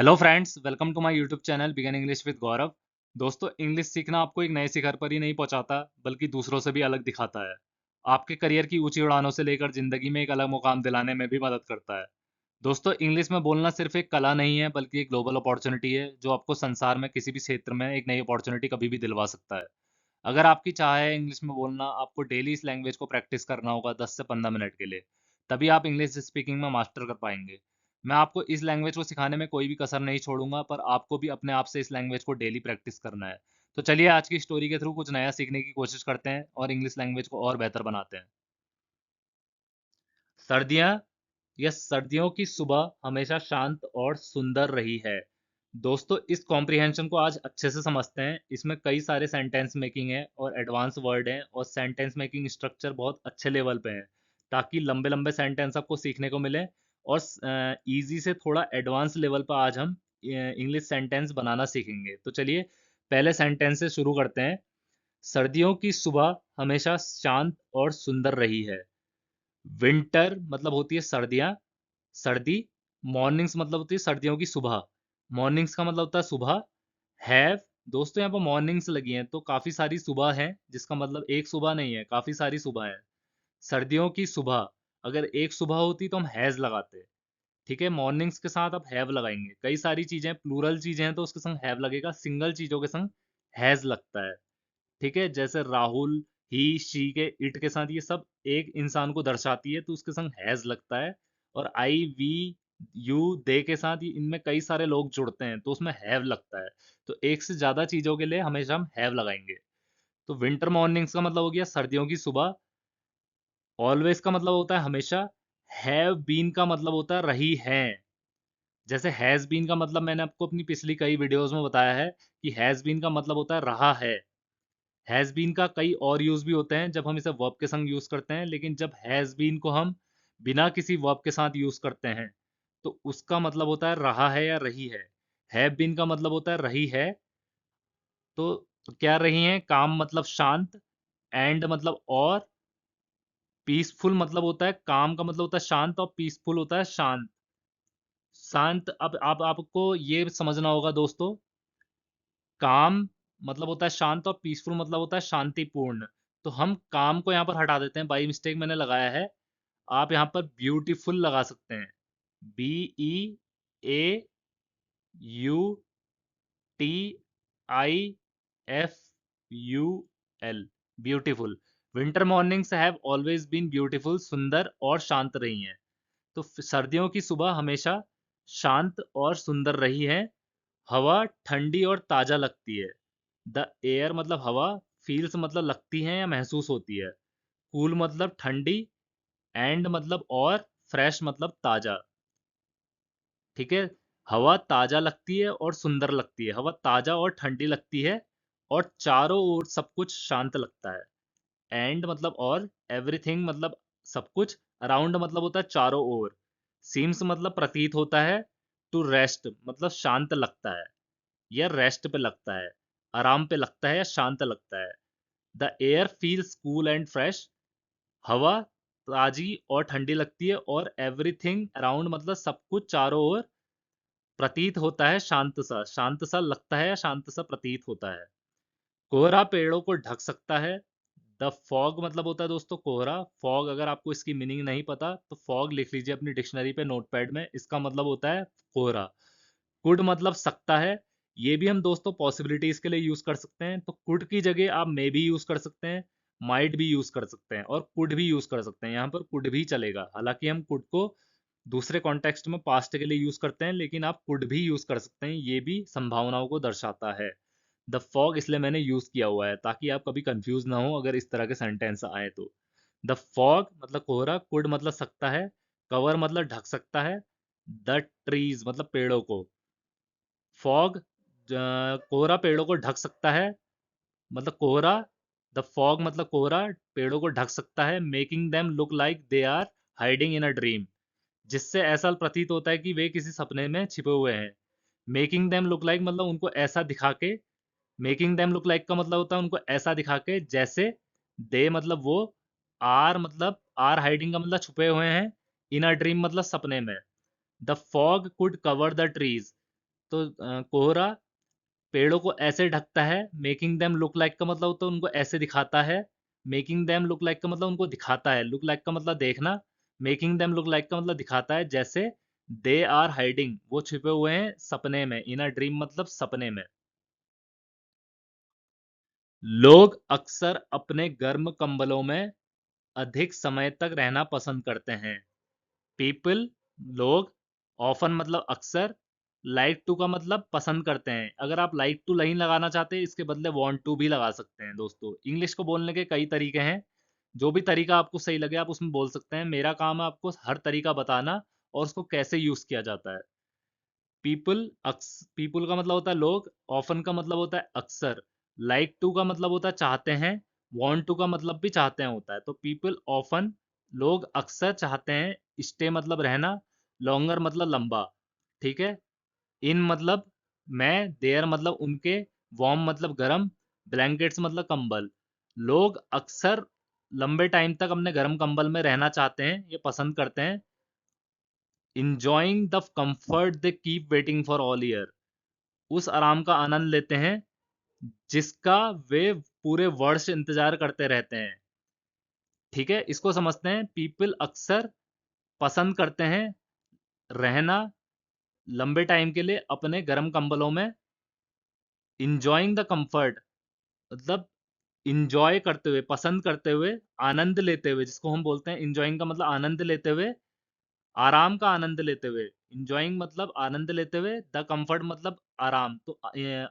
Hello friends, welcome to my YouTube channel begin English with Gaurav. दोस्तों, English सीखना आपको एक नए शिखर पर ही नहीं पहुंचाता, बल्कि दूसरों से भी अलग दिखाता है। आपके करियर की ऊंची उड़ानों से लेकर जिंदगी में एक अलग मुकाम दिलाने में भी मदद करता है। दोस्तों, इंग्लिश में बोलना सिर्फ एक कला नहीं है, बल्कि एक ग्लोबल अपॉर्चुनिटी है जो आपको संसार में किसी भी क्षेत्र में एक नई अपॉर्चुनिटी कभी भी दिलवा सकता है। अगर आपकी चाह है इंग्लिश में बोलना, आपको डेली इस लैंग्वेज को प्रैक्टिस करना होगा 10 से 15 मिनट के लिए। तभी आप इंग्लिश स्पीकिंग में मास्टर कर पाएंगे। मैं आपको इस लैंग्वेज को सिखाने में कोई भी कसर नहीं छोड़ूंगा, पर आपको भी अपने आप से इस लैंग्वेज को डेली प्रैक्टिस करना है। तो चलिए आज की स्टोरी के थ्रू कुछ नया सीखने की कोशिश करते हैं और इंग्लिश लैंग्वेज को और बेहतर बनाते हैं। सर्दियाँ या सर्दियों की सुबह हमेशा शांत और सुंदर रही है। दोस्तों, इस कॉम्प्रिहेंशन को आज अच्छे से समझते हैं। इसमें कई सारे सेंटेंस मेकिंग है और एडवांस वर्ड हैं और सेंटेंस मेकिंग स्ट्रक्चर बहुत अच्छे लेवल पे हैं, ताकि लंबे लंबे सेंटेंस आपको सीखने को मिले और इजी से थोड़ा एडवांस लेवल पर आज हम इंग्लिश सेंटेंस बनाना सीखेंगे। तो चलिए पहले सेंटेंस से शुरू करते हैं। सर्दियों की सुबह हमेशा शांत और सुंदर रही है। विंटर मतलब होती है सर्दियाँ, सर्दी। मॉर्निंग्स मतलब होती है सर्दियों की सुबह। मॉर्निंग्स का मतलब होता है सुबह। हैव, दोस्तों यहाँ पर मॉर्निंग्स लगी हैं तो काफ़ी सारी सुबह हैं, जिसका मतलब एक सुबह नहीं है, काफ़ी सारी सुबह है। सर्दियों की सुबह, अगर एक सुबह होती तो हम हैज़ लगाते। ठीक है, मॉर्निंग्स के साथ आप हैव लगाएंगे। कई सारी चीज़ें प्लूरल चीज़ें हैं तो उसके संग हैव लगेगा, सिंगल चीज़ों के संग हैज़ लगता है। ठीक है, जैसे राहुल, ही, शी के इट के साथ ये सब एक इंसान को दर्शाती है तो उसके संग हैज लगता है। और आई, वी, यू, दे के साथ ये इनमें कई सारे लोग जुड़ते हैं तो उसमें हैव लगता है। तो एक से ज्यादा चीजों के लिए हमेशा हम हैव लगाएंगे। तो विंटर मॉर्निंग्स का मतलब हो गया सर्दियों की सुबह। ऑलवेज का मतलब होता है हमेशा। हैव बीन का मतलब होता है रही है। जैसे हैज बीन का मतलब मैंने आपको अपनी पिछली कई वीडियोस में बताया है कि हैज बीन का मतलब होता है रहा है। हैज़ बीन का कई और यूज़ भी होते हैं जब हम इसे वर्ब के संग यूज़ करते हैं, लेकिन जब हैज़ बीन को हम बिना किसी वर्ब के साथ यूज़ करते हैं तो उसका मतलब होता है रहा है या रही है। हैव बीन का मतलब होता है रही है। तो क्या रही है, काम मतलब शांत, एंड मतलब और, पीसफुल मतलब होता है, काम का मतलब होता है शांत और पीसफुल होता है शांत। शांत, अब आप आपको ये समझना होगा दोस्तों, काम मतलब होता है शांत और पीसफुल मतलब होता है शांतिपूर्ण। तो हम काम को यहाँ पर हटा देते हैं, बाई मिस्टेक मैंने लगाया है। आप यहाँ पर ब्यूटीफुल लगा सकते हैं। BEAUTIFUL, beautiful. Winter mornings have always been beautiful, सुंदर और शांत रही हैं। तो सर्दियों की सुबह हमेशा शांत और सुंदर रही है। हवा ठंडी और ताजा लगती है। द एयर मतलब हवा, फील्स मतलब लगती है या महसूस होती है, कूल मतलब ठंडी, एंड मतलब और, फ्रेश मतलब ताजा। ठीक है, हवा ताजा लगती है और सुंदर लगती है, हवा ताजा और ठंडी लगती है और चारों ओर सब कुछ शांत लगता है। एंड मतलब और, एवरीथिंग मतलब सब कुछ, अराउंड मतलब होता है चारों ओर, सीम्स मतलब प्रतीत होता है, टू रेस्ट मतलब शांत लगता है या रेस्ट पे लगता है, आराम पे लगता है या शांत लगता है। The air feels cool and fresh, हवा ताजी और ठंडी लगती है और एवरीथिंग अराउंड मतलब सब कुछ चारों ओर प्रतीत होता है शांत सा लगता है या शांत सा प्रतीत होता है। कोहरा पेड़ों को ढक सकता है। द फॉग मतलब होता है दोस्तों कोहरा। फॉग, अगर आपको इसकी मीनिंग नहीं पता तो फॉग लिख लीजिए अपनी डिक्शनरी पे नोटपैड में, इसका मतलब होता है कोहरा। कुड मतलब सकता है। ये भी हम दोस्तों पॉसिबिलिटीज के लिए यूज कर सकते हैं, तो कुड की जगह आप मे भी यूज कर सकते हैं, माइट भी यूज कर सकते हैं और कुड भी यूज कर सकते हैं। यहाँ पर कुड भी चलेगा, हालांकि हम कुड को दूसरे कॉन्टेक्स्ट में पास्ट के लिए यूज करते हैं, लेकिन आप कुड भी यूज कर सकते हैं, ये भी संभावनाओं को दर्शाता है। द फॉग इसलिए मैंने यूज किया हुआ है ताकि आप कभी कंफ्यूज ना हो अगर इस तरह के सेंटेंस आए तो। द फॉग मतलब कोहरा, कुड मतलब सकता है, कवर मतलब ढक सकता है, द ट्रीज मतलब पेड़ों को। फॉग, कोहरा पेड़ों को ढक सकता है, मतलब कोहरा, द फॉग मतलब कोहरा पेड़ों को ढक सकता है, making them look like they are hiding in a dream, जिससे ऐसा प्रतीत होता है कि वे किसी सपने में छिपे हुए हैं। मेकिंग देम लुक लाइक मतलब उनको ऐसा दिखा के, मेकिंग देम लुक लाइक का मतलब होता है उनको ऐसा दिखा के जैसे, दे मतलब वो, आर मतलब आर हाइडिंग का मतलब छुपे हुए हैं, इन अ ड्रीम मतलब सपने में। The fog could cover the trees, तो कोहरा पेड़ों को ऐसे ढकता है, मेकिंग देम लुक लाइक का मतलब होता है उनको ऐसे दिखाता है, मेकिंग देम लुक लाइक का मतलब उनको दिखाता है, लुक लाइक का मतलब देखना, मेकिंग देम लुक लाइक का मतलब दिखाता है जैसे दे आर हाइडिंग, वो छुपे हुए हैं सपने में, इन अ ड्रीम मतलब सपने में। लोग अक्सर अपने गर्म कंबलों में अधिक समय तक रहना पसंद करते हैं। पीपल लोग, ऑफन मतलब अक्सर, लाइक टू का मतलब पसंद करते हैं। अगर आप लाइक टू नहीं लगाना चाहते, इसके बदले वांट टू भी लगा सकते हैं दोस्तों। इंग्लिश को बोलने के कई तरीके हैं, जो भी तरीका आपको सही लगे आप उसमें बोल सकते हैं। मेरा काम है आपको हर तरीका बताना और उसको कैसे यूज किया जाता है। पीपल पीपल का मतलब होता है लोग, ऑफन का मतलब होता है अक्सर, लाइक टू का मतलब होता है चाहते हैं, वांट टू का मतलब भी चाहते हैं होता है। तो पीपल ऑफन, लोग अक्सर चाहते हैं, स्टे मतलब रहना, लॉन्गर मतलब लंबा, ठीक है। इन मतलब मैं, देयर मतलब उनके, वार्म मतलब गर्म, ब्लैंकेट्स मतलब कंबल। लोग अक्सर लंबे टाइम तक अपने गर्म कंबल में रहना चाहते हैं, ये पसंद करते हैं। Enjoying the comfort they keep waiting for all year, उस आराम का आनंद लेते हैं जिसका वे पूरे वर्ष इंतजार करते रहते हैं, ठीक है। इसको समझते हैं। पीपल अक्सर पसंद करते हैं रहना लंबे टाइम के लिए अपने गर्म कंबलों में। इंजॉइंग द कंफर्ट मतलब इंजॉय करते हुए, पसंद करते हुए, आनंद लेते हुए, जिसको हम बोलते हैं इंजॉइंग का मतलब आनंद लेते हुए, आराम का आनंद लेते हुए। इंजॉइंग मतलब आनंद लेते हुए, द कंफर्ट मतलब आराम, तो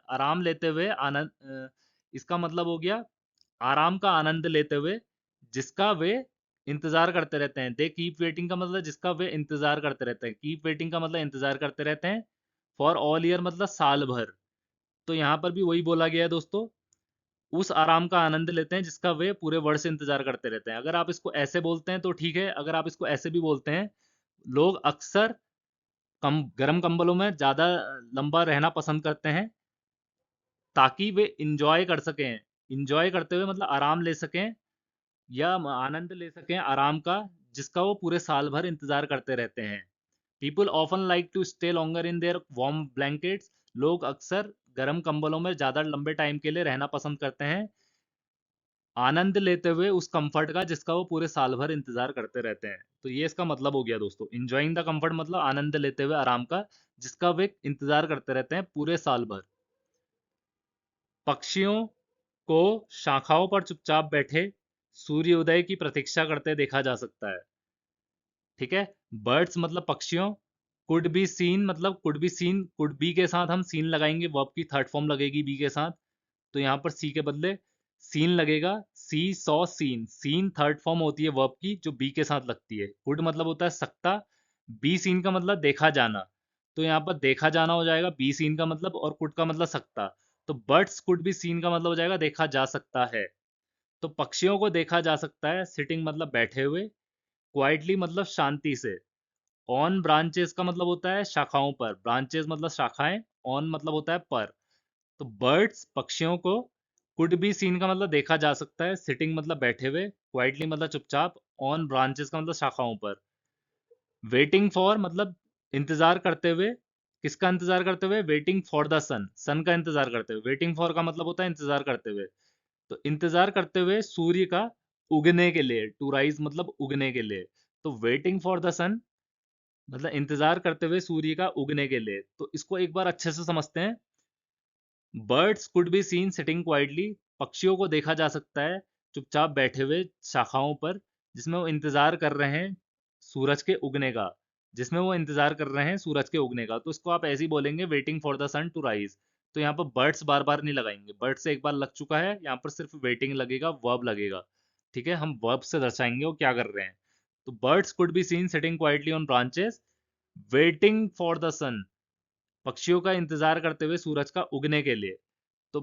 आराम लेते हुए आनंद, इसका मतलब हो गया आराम का आनंद लेते हुए जिसका वे इंतजार करते रहते हैं। दे कीप वेटिंग का मतलब जिसका वे इंतजार करते रहते हैं, कीप वेटिंग का मतलब इंतजार करते रहते हैं। फॉर ऑल ईयर मतलब साल भर। तो यहाँ पर भी वही बोला गया है दोस्तों, उस आराम का आनंद लेते हैं जिसका वे पूरे वर्ष इंतजार करते रहते हैं। अगर आप इसको ऐसे बोलते हैं तो ठीक है, अगर आप इसको ऐसे भी बोलते हैं, लोग अक्सर कम गर्म कंबलों में ज्यादा लंबा रहना पसंद करते हैं ताकि वे इंजॉय कर सकें, इंजॉय करते हुए मतलब आराम ले सकें या आनंद ले सकें आराम का, जिसका वो पूरे साल भर इंतजार करते रहते हैं। People often like to stay longer in their warm blankets, लोग अक्सर गर्म कंबलों में ज्यादा लंबे टाइम के लिए रहना पसंद करते हैं, आनंद लेते हुए उस कंफर्ट का जिसका वो पूरे साल भर इंतजार करते रहते हैं। तो ये इसका मतलब हो गया दोस्तों, इंजॉइंग द कंफर्ट मतलब आनंद लेते हुए आराम का जिसका वे इंतजार करते रहते हैं पूरे साल भर। पक्षियों को शाखाओं पर चुपचाप बैठे सूर्योदय की प्रतीक्षा करते देखा जा सकता है, ठीक है। बर्ड्स मतलब पक्षियों, कुड बी सीन मतलब could be scene, could be के साथ हम सीन लगाएंगे, वर्ब की थर्ड फॉर्म लगेगी बी के साथ, तो यहाँ पर सी के बदले सीन लगेगा। See saw seen, seen third form होती है वर्ब की जो बी के साथ लगती है। कुड मतलब होता है सकता, बी सीन का मतलब देखा जाना, तो यहाँ पर देखा जाना हो जाएगा बी सीन का मतलब, और कुड का मतलब सकता, तो बर्ड्स कुड बी सीन का मतलब हो जाएगा देखा जा सकता है। तो पक्षियों को देखा जा सकता है, सिटिंग मतलब बैठे हुए, क्वाइटली मतलब शांति से, ऑन ब्रांचेस का मतलब होता है शाखाओं पर, ब्रांचेस मतलब शाखाएं, ऑन मतलब होता है पर। तो बर्ड्स पक्षियों को, कुड बी सीन का मतलब देखा जा सकता है, सिटिंग मतलब बैठे हुए, क्वाइटली मतलब चुपचाप, ऑन ब्रांचेस का मतलब शाखाओं पर। वेटिंग फॉर मतलब इंतजार करते हुए, किसका इंतजार करते हुए, वेटिंग फॉर द सन, सन का इंतजार करते हुए। वेटिंग फॉर का मतलब होता है इंतजार करते हुए, तो इंतजार करते हुए सूर्य का उगने के लिए, टू राइज मतलब उगने के लिए। तो वेटिंग फॉर द सन मतलब इंतजार करते हुए सूर्य का उगने के लिए। तो इसको एक बार अच्छे से समझते हैं। Birds could be seen sitting quietly, पक्षियों को देखा जा सकता है चुपचाप बैठे हुए शाखाओं पर, जिसमें वो इंतजार कर रहे हैं सूरज के उगने का, जिसमें वो इंतजार कर रहे हैं सूरज के उगने का। तो इसको आप ऐसे ही बोलेंगे, waiting for the sun to rise. तो यहाँ पर बर्ड्स बार बार नहीं लगाएंगे, बर्ड से एक बार लग चुका है, यहाँ पर सिर्फ वेटिंग लगेगा, वर्ब लगेगा, ठीक है। हम वर्ब से दर्शाएंगे वो क्या कर रहे हैं। तो birds could be seen sitting quietly on branches waiting for the sun, पक्षियों का इंतजार करते हुए सूरज का उगने के लिए। तो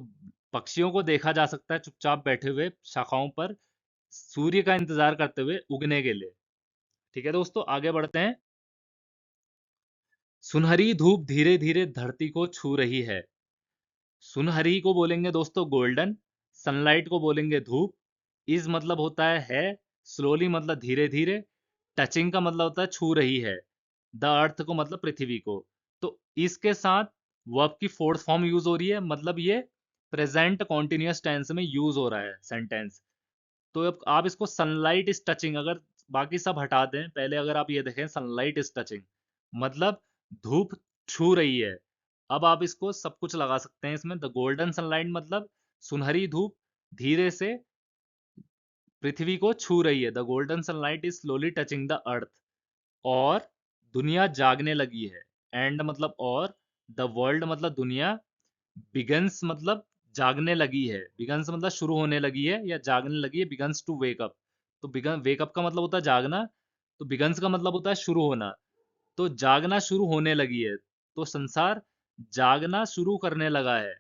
पक्षियों को देखा जा सकता है चुपचाप बैठे हुए शाखाओं पर सूर्य का इंतजार करते हुए उगने के लिए, ठीक है दोस्तों। आगे बढ़ते हैं। सुनहरी धूप धीरे धीरे धरती को छू रही है। सुनहरी को बोलेंगे दोस्तों गोल्डन, सनलाइट को बोलेंगे धूप, इज मतलब होता है, स्लोली मतलब धीरे धीरे, टचिंग का मतलब होता है छू रही है, द अर्थ को मतलब पृथ्वी को। तो इसके साथ वर्ब की फोर्थ फॉर्म यूज हो रही है, मतलब ये प्रेजेंट कॉन्टिन्यूअस टेंस में यूज हो रहा है सेंटेंस। तो अब आप इसको सनलाइट इज टचिंग, अगर बाकी सब हटा दें, पहले अगर आप ये देखें सनलाइट इज टचिंग मतलब धूप छू रही है। अब आप इसको सब कुछ लगा सकते हैं इसमें। द गोल्डन सनलाइट मतलब सुनहरी धूप धीरे से पृथ्वी को छू रही है। The golden sunlight is slowly touching the earth. और दुनिया जागने लगी है। एंड मतलब और, द वर्ल्ड मतलब दुनिया, बिगन्स मतलब जागने लगी है। बिगन्स मतलब शुरू होने लगी है या जागने लगी है। बिगन्स टू वेक अप, तो बिगन वेकअप का मतलब होता है जागना, तो बिगन्स का मतलब होता है शुरू होना। तो जागना शुरू होने लगी है, तो संसार जागना शुरू करने लगा है।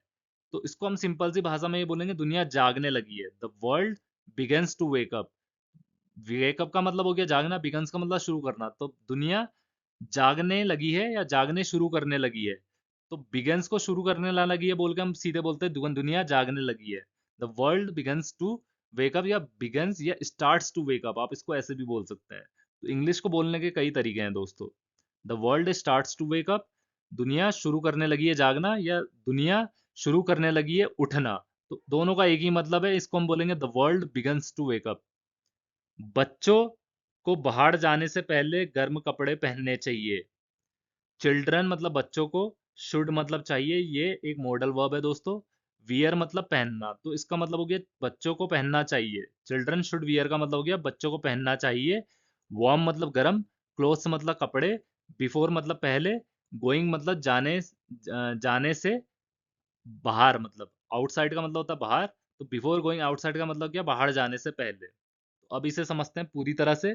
तो इसको हम सिंपल सी भाषा में ये बोलेंगे, दुनिया जागने लगी है। The world begins to wake up. Wake up का मतलब हो गया जागना, बिगन्स का मतलब शुरू करना। तो दुनिया जागने लगी है या जागने शुरू करने लगी है। तो बिगन्स को शुरू करने ला लगी है बोल के हम सीधे बोलते हैं दुनिया जागने लगी है। The world begins to wake up, या बिगन्स या स्टार्ट्स टू वेकअप, आप इसको ऐसे भी बोल सकते हैं। तो इंग्लिश को बोलने के कई तरीके हैं दोस्तों। The world starts to wake up, दुनिया शुरू करने लगी है जागना, या दुनिया शुरू करने लगी है उठना। तो दोनों का एक ही मतलब है, इसको हम बोलेंगे the world begins to wake up. बच्चों को बाहर जाने से पहले गर्म कपड़े पहनने चाहिए। चिल्ड्रन मतलब बच्चों को, शुड मतलब चाहिए, ये एक मॉडल वर्ब है दोस्तों। वियर मतलब पहनना, तो इसका मतलब हो गया बच्चों को पहनना चाहिए। चिल्ड्रन शुड वियर का मतलब हो गया बच्चों को पहनना चाहिए। वार्म मतलब गर्म, क्लोथ्स मतलब कपड़े, बिफोर मतलब पहले, गोइंग मतलब जाने से बाहर, मतलब आउटसाइड का मतलब होता है बाहर। तो बिफोर गोइंग आउटसाइड का मतलब क्या, बाहर जाने से पहले। तो अब इसे समझते हैं पूरी तरह से।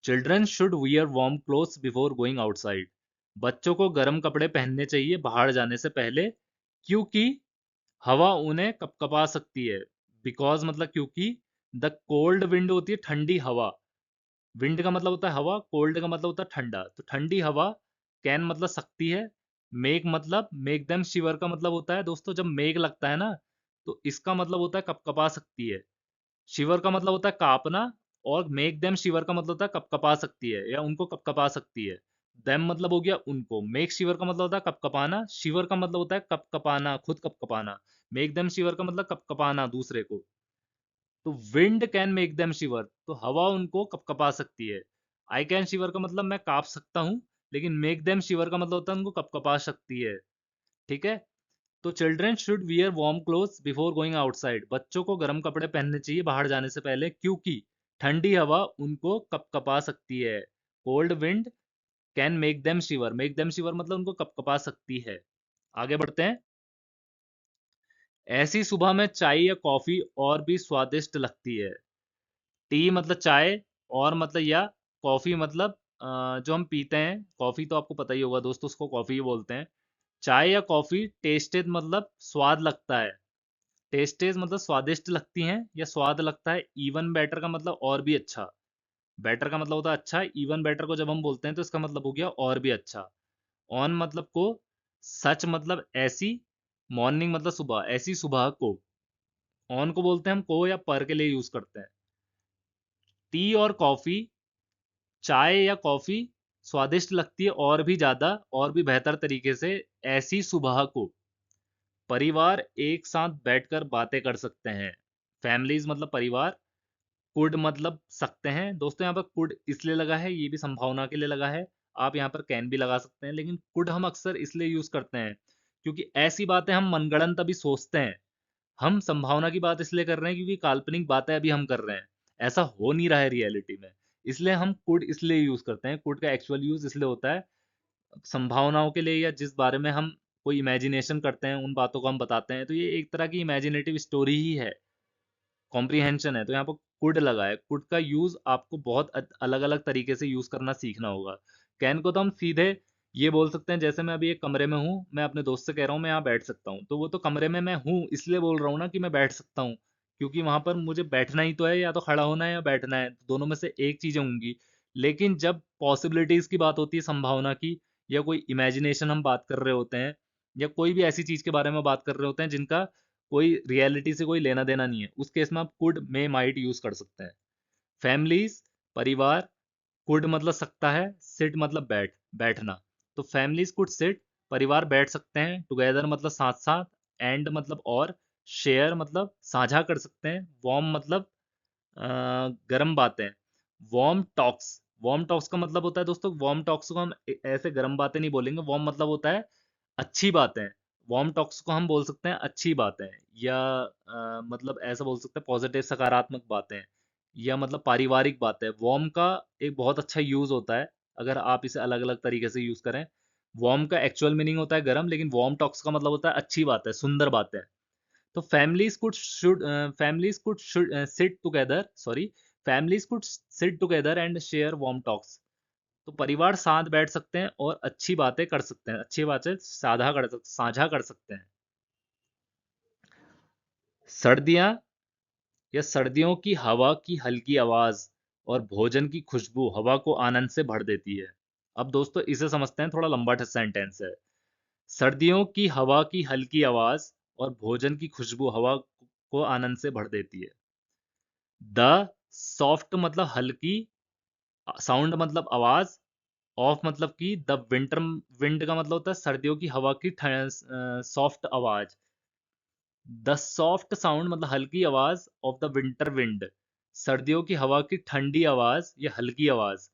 Children should wear warm clothes before going outside. बच्चों को गर्म कपड़े पहनने चाहिए बाहर जाने से पहले, क्योंकि हवा उन्हें कपकपा सकती है। बिकॉज मतलब क्योंकि, द कोल्ड विंड होती है ठंडी हवा। विंड का मतलब होता है हवा, कोल्ड का मतलब होता है ठंडा। तो ठंडी हवा, कैन मतलब सकती है, मेक मतलब मेक देम शिवर का मतलब होता है दोस्तों, जब मेघ लगता है ना, तो इसका मतलब होता है कपकपा सकती है। शिवर का मतलब होता है कांपना, और मेक देम शिवर का मतलब होता है कपकपा सकती है या उनको कपकपा सकती है। देम मतलब हो गया उनको, मेक शिवर का मतलब होता है कपकपाना, शिवर का मतलब होता है कपकपाना, खुद कपकपाना। मेक देम शिवर का मतलब कपकपाना दूसरे को। तो विंड कैन मेक देम शिवर, तो हवा उनको कपकपा सकती है। आई कैन शिवर का मतलब मैं कांप सकता हूँ, लेकिन मेक देम शिवर का मतलब होता है उनको कपकपा सकती है। ठीक है। तो children should wear warm clothes before going outside, बच्चों को गर्म कपड़े पहनने चाहिए बाहर जाने से पहले, क्योंकि ठंडी हवा उनको कपकपा सकती है। Cold wind can make them shiver, make them shiver मतलब उनको कपकपा सकती है। आगे बढ़ते हैं। ऐसी सुबह में चाय या कॉफी और भी स्वादिष्ट लगती है। टी मतलब चाय, और मतलब या कॉफी मतलब जो हम पीते हैं, कॉफी तो आपको पता ही होगा दोस्तों, उसको कॉफी ही बोलते हैं। चाय या कॉफी टेस्टेड मतलब स्वाद लगता है। टेस्टेज मतलब स्वादिष्ट लगती हैं या स्वाद लगता है। इवन बेटर का मतलब और भी अच्छा। बेटर का मतलब होता है अच्छा, इवन बेटर को जब हम बोलते हैं तो इसका मतलब हो गया और भी अच्छा। ऑन मतलब को, सच मतलब ऐसी, मॉर्निंग मतलब सुबह, ऐसी सुबह को। ऑन को बोलते हैं हम को या पर के लिए यूज करते हैं। टी और कॉफी, चाय या कॉफी स्वादिष्ट लगती है और भी ज्यादा, और भी बेहतर तरीके से, ऐसी सुबह को। परिवार एक साथ बैठकर बातें कर सकते हैं। फैमिलीज मतलब परिवार। कुड मतलब सकते हैं दोस्तों, यहाँ पर कुड इसलिए लगा है, ये भी संभावना के लिए लगा है। आप यहाँ पर कैन भी लगा सकते हैं, लेकिन कुड हम अक्सर इसलिए यूज करते हैं क्योंकि ऐसी बातें हम मनगढ़ंत अभी सोचते हैं। हम संभावना की बात इसलिए कर रहे हैं क्योंकि काल्पनिक बातें अभी हम कर रहे हैं, ऐसा हो नहीं रहा है रियलिटी में। इसलिए हम कुड इसलिए यूज करते हैं। कुड का एक्चुअल यूज इसलिए होता है संभावनाओं के लिए, या जिस बारे में हम कोई इमेजिनेशन करते हैं उन बातों को हम बताते हैं। तो ये एक तरह की इमेजिनेटिव स्टोरी ही है, कॉम्प्रीहेंशन है। तो यहाँ पर कुड लगा है। कुड का यूज आपको बहुत अलग अलग तरीके से यूज करना सीखना होगा। कैन को तो हम सीधे ये बोल सकते हैं, जैसे मैं अभी एक कमरे में हूँ, मैं अपने दोस्त से कह रहा हूँ मैं यहाँ बैठ सकता हूँ, तो वो तो कमरे में मैं हूँ इसलिए बोल रहा हूँ ना कि मैं बैठ सकता हूँ, क्योंकि वहां पर मुझे बैठना ही तो है, या तो खड़ा होना है या बैठना है, तो दोनों में से एक चीजें होंगी। लेकिन जब पॉसिबिलिटीज की बात होती है, संभावना की, या कोई इमेजिनेशन हम बात कर रहे होते हैं, या कोई भी ऐसी चीज के बारे में बात कर रहे होते हैं जिनका कोई रियलिटी से कोई लेना देना नहीं है, उस केस में आप कुड मे माइट यूज कर सकते हैं। फैमिलीज परिवार, कुड मतलब सकता है, सिट मतलब बैठना। तो फैमिलीज कुड सिट, परिवार बैठ सकते हैं, टुगेदर मतलब साथ साथ, एंड मतलब और, शेयर मतलब साझा कर सकते हैं, वार्म मतलब गर्म बातें, वार्म टॉक्स का मतलब होता है दोस्तों, वार्म टॉक्स को हम ऐसे गर्म बातें नहीं बोलेंगे, वार्म मतलब होता है अच्छी बातें, वार्म टॉक्स को हम बोल सकते हैं अच्छी बातें, या मतलब ऐसा बोल सकते हैं पॉजिटिव सकारात्मक बातें, या मतलब पारिवारिक बातें। वार्म का एक बहुत अच्छा यूज होता है, अगर आप इसे अलग अलग तरीके से यूज करें। वार्म का एक्चुअल मीनिंग होता है गर्म, लेकिन वार्म टॉक्स का मतलब होता है अच्छी बातें, सुंदर बातें। तो families could sit together and share warm talks। तो परिवार साथ बैठ सकते हैं और अच्छी बातें कर सकते हैं, अच्छी बातें साझा कर सकते हैं। सर्दियां या सर्दियों की हवा की हल्की आवाज और भोजन की खुशबू हवा को आनंद से भर देती है। अब दोस्तों इसे समझते हैं, थोड़ा लंबा सेंटेंस है। सर्दियों की हवा की हल्की आवाज और भोजन की खुशबू हवा को आनंद से भर देती है। द सॉफ्ट मतलब हल्की, साउंड मतलब आवाज, ऑफ मतलब कि द विंटर, विंड का मतलब होता है सर्दियों की हवा की सॉफ्ट आवाज। द सॉफ्ट साउंड मतलब हल्की आवाज ऑफ द विंटर विंड, सर्दियों की हवा की ठंडी आवाज या हल्की आवाज।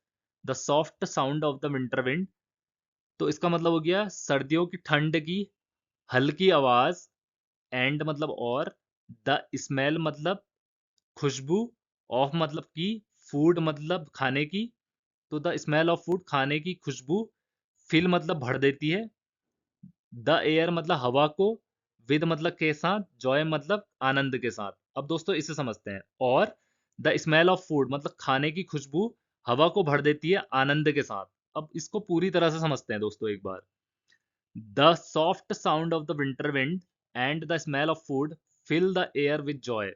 The soft sound of the winter wind, तो इसका मतलब हो गया सर्दियों की ठंड की हल्की आवाज, एंड मतलब और, द स्मेल मतलब खुशबू, ऑफ मतलब की, फूड मतलब खाने की, तो द स्मेल ऑफ फूड खाने की खुशबू, फिल मतलब भर देती है, द एयर मतलब हवा को, विद मतलब के साथ, जॉय मतलब आनंद के साथ। अब दोस्तों इसे समझते हैं। और द स्मेल ऑफ फूड मतलब खाने की खुशबू हवा को भर देती है आनंद के साथ। अब इसको पूरी तरह से समझते हैं दोस्तों एक बार। The soft sound of the winter wind and the smell of food fill the air with joy.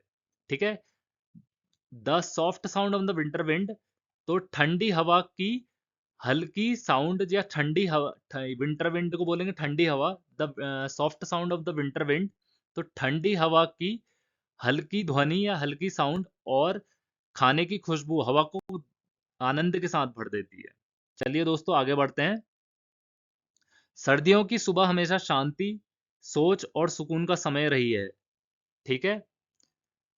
ठीक है। The soft sound of the winter wind, तो ठंडी हवा की हल्की साउंड या ठंडी हवा, विंटर विंड को बोलेंगे ठंडी हवा। The soft sound of the winter wind, तो ठंडी हवा की हल्की ध्वनि या हल्की साउंड और खाने की खुशबू हवा को आनंद के साथ भर देती है। चलिए दोस्तों आगे बढ़ते हैं। सर्दियों की सुबह हमेशा शांति, सोच और सुकून का समय रही है। ठीक है।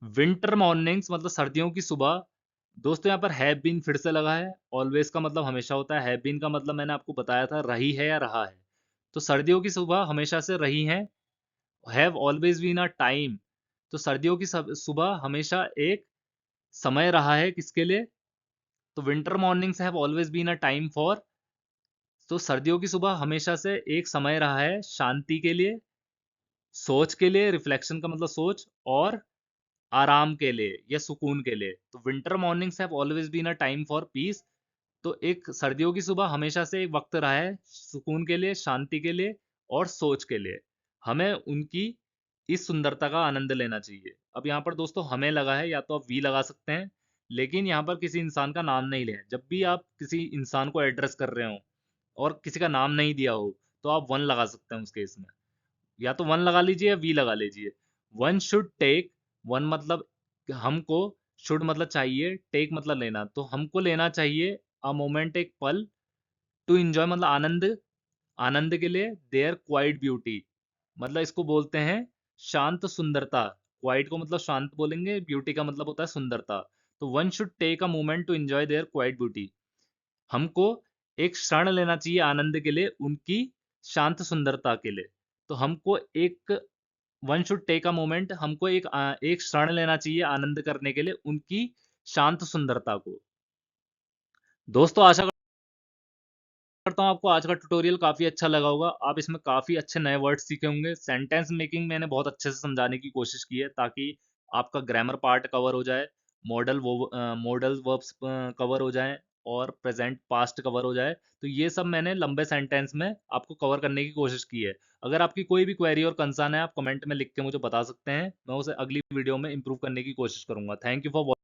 विंटर मॉर्निंग्स मतलब सर्दियों की सुबह, दोस्तों यहाँ पर हैव बीन फिर से लगा है। ऑलवेज का मतलब हमेशा होता है, हैव बीन का मतलब मैंने आपको बताया था रही है या रहा है। तो सर्दियों की सुबह हमेशा से रही है। Have always been a time, तो सर्दियों की सुबह हमेशा एक समय रहा है किसके लिए? तो winter mornings have always been a time for, तो सर्दियों की सुबह हमेशा से एक समय रहा है शांति के लिए, सोच के लिए, रिफ्लेक्शन का मतलब सोच, और आराम के लिए या सुकून के लिए। तो winter mornings have always been a time for peace, तो एक सर्दियों की सुबह हमेशा से एक वक्त रहा है सुकून के लिए, शांति के लिए और सोच के लिए। हमें उनकी इस सुंदरता का आनंद लेना चाहिए। अब यहाँ पर दोस्तों हमें लगा है, या तो आप वी लगा सकते हैं, लेकिन यहाँ पर किसी इंसान का नाम नहीं लें। जब भी आप किसी इंसान को एड्रेस कर रहे हो और किसी का नाम नहीं दिया हो, तो आप वन लगा सकते हैं उस केस में। या तो वन लगा लीजिए या वी लगा लीजिए। वन शुड टेक, वन मतलब हमको, शुड मतलब चाहिए, टेक मतलब लेना, तो हमको लेना चाहिए अ मोमेंट एक पल, टू एंजॉय मतलब आनंद, आनंद के लिए, देयर क्वाइट ब्यूटी मतलब इसको बोलते हैं शांत सुंदरता। क्वाइट को मतलब शांत बोलेंगे, ब्यूटी का मतलब होता है सुंदरता। तो one should take a moment to enjoy their quiet beauty, हमको एक क्षण लेना चाहिए आनंद के लिए उनकी शांत सुंदरता के लिए। तो हमको एक, one should take a moment, हमको एक क्षण लेना चाहिए आनंद करने के लिए उनकी शांत सुंदरता को। दोस्तों आशा करता हूँ आपको आज का ट्यूटोरियल काफी अच्छा लगा होगा। आप इसमें काफी अच्छे नए वर्ड सीखे होंगे। सेंटेंस मेकिंग मैंने बहुत अच्छे से समझाने की कोशिश की है, ताकि आपका ग्रामर पार्ट कवर हो जाए, मॉडल वर्ब्स कवर हो जाएं, और प्रेजेंट पास्ट कवर हो जाए। तो ये सब मैंने लंबे सेंटेंस में आपको कवर करने की कोशिश की है। अगर आपकी कोई भी क्वेरी और कंसर्न है, आप कमेंट में लिख के मुझे बता सकते हैं। मैं उसे अगली वीडियो में इंप्रूव करने की कोशिश करूंगा। Thank you for